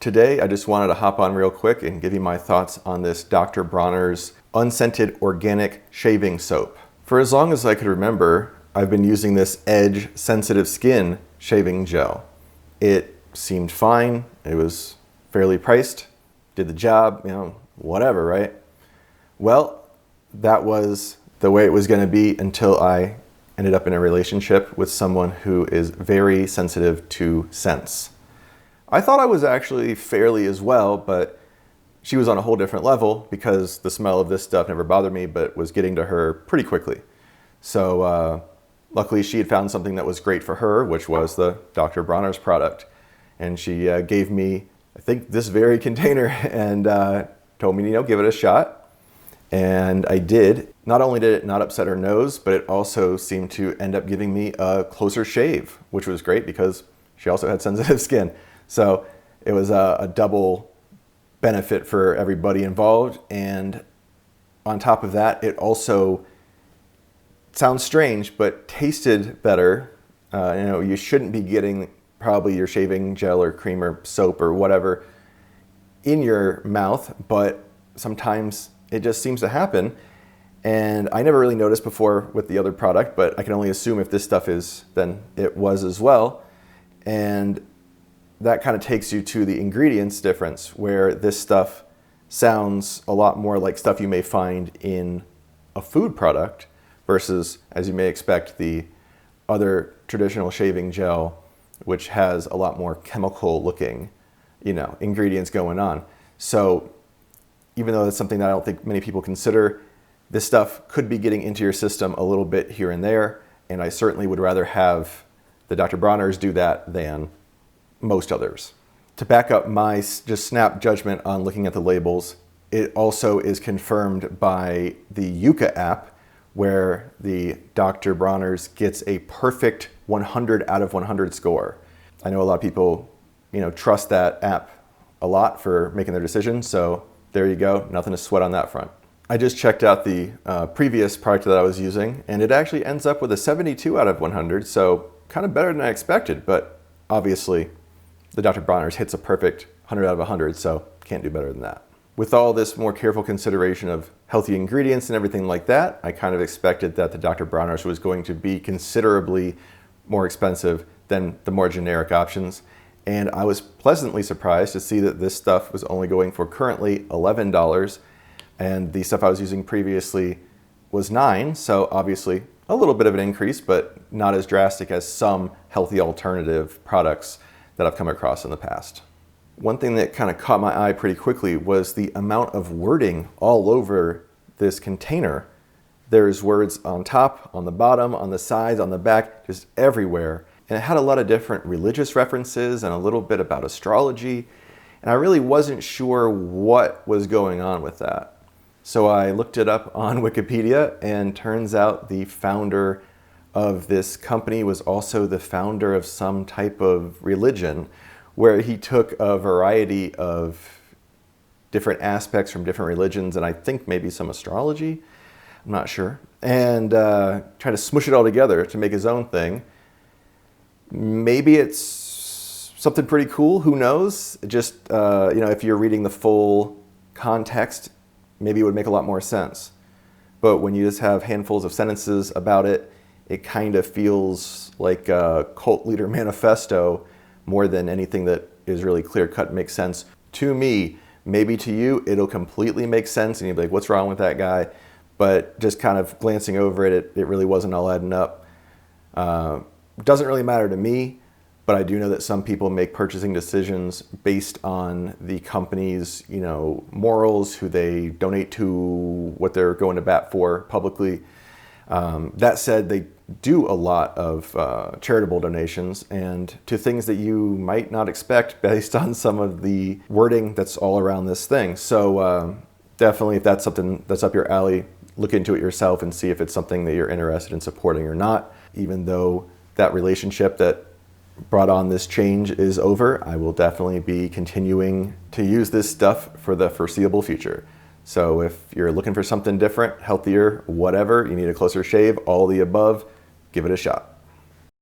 Today, I just wanted to hop on real quick and give you my thoughts on this Dr. Bronner's Unscented Organic Shaving Soap. For as long as I could remember, I've been using this Edge Sensitive Skin Shaving Gel. It seemed fine. It was fairly priced, did the job, whatever, right? Well, that was the way it was going to be until I ended up in a relationship with someone who is very sensitive to scents. I thought I was actually fairly as well, but she was on a whole different level because the smell of this stuff never bothered me, but was getting to her pretty quickly. So luckily she had found something that was great for her, which was the Dr.Bronners product. And she gave me, I think, this very container and told me, give it a shot. And I did. Not only did it not upset her nose, but it also seemed to end up giving me a closer shave, which was great because she also had sensitive skin. So it was a double benefit for everybody involved. And on top of that, it also sounds strange, but tasted better. You shouldn't be getting probably your shaving gel or cream or soap or whatever in your mouth, but sometimes it just seems to happen. And I never really noticed before with the other product, but I can only assume if this stuff is, then it was as well. And that kind of takes you to the ingredients difference, where this stuff sounds a lot more like stuff you may find in a food product versus, as you may expect, the other traditional shaving gel, which has a lot more chemical looking, ingredients going on. So even though that's something that I don't think many people consider, this stuff could be getting into your system a little bit here and there. And I certainly would rather have the Dr.Bronners do that than most others. To back up my just snap judgment on looking at the labels, it also is confirmed by the Yuka app, where the Dr.Bronners gets a perfect 100 out of 100 score. I know a lot of people, trust that app a lot for making their decisions. So there you go, nothing to sweat on that front. I just checked out the previous product that I was using, and it actually ends up with a 72 out of 100. So kind of better than I expected, but obviously the Dr.Bronners hits a perfect 100 out of 100, so can't do better than that. With all this more careful consideration of healthy ingredients and everything like that, I kind of expected that the Dr.Bronners was going to be considerably more expensive than the more generic options. And I was pleasantly surprised to see that this stuff was only going for currently $11, and the stuff I was using previously was $9, so obviously a little bit of an increase, but not as drastic as some healthy alternative products that I've come across in the past. One thing that kind of caught my eye pretty quickly was the amount of wording all over this container. There's words on top, on the bottom, on the sides, on the back, just everywhere. And it had a lot of different religious references and a little bit about astrology. And I really wasn't sure what was going on with that. So I looked it up on Wikipedia, and turns out the founder of this company was also the founder of some type of religion, where he took a variety of different aspects from different religions, and I think maybe some astrology, I'm not sure, and tried to smush it all together to make his own thing. Maybe it's something pretty cool, who knows? Just, if you're reading the full context, maybe it would make a lot more sense. But when you just have handfuls of sentences about it, it kind of feels like a cult leader manifesto more than anything that is really clear-cut and makes sense to me. Maybe to you, it'll completely make sense, and you'll be like, what's wrong with that guy? But just kind of glancing over it, it really wasn't all adding up. Doesn't really matter to me, but I do know that some people make purchasing decisions based on the company's, morals, who they donate to, what they're going to bat for publicly. That said, they do a lot of charitable donations, and to things that you might not expect based on some of the wording that's all around this thing. So definitely, if that's something that's up your alley, look into it yourself and see if it's something that you're interested in supporting or not. Even though that relationship that brought on this change is over, I will definitely be continuing to use this stuff for the foreseeable future. So if you're looking for something different, healthier, whatever, you need a closer shave, all the above, give it a shot.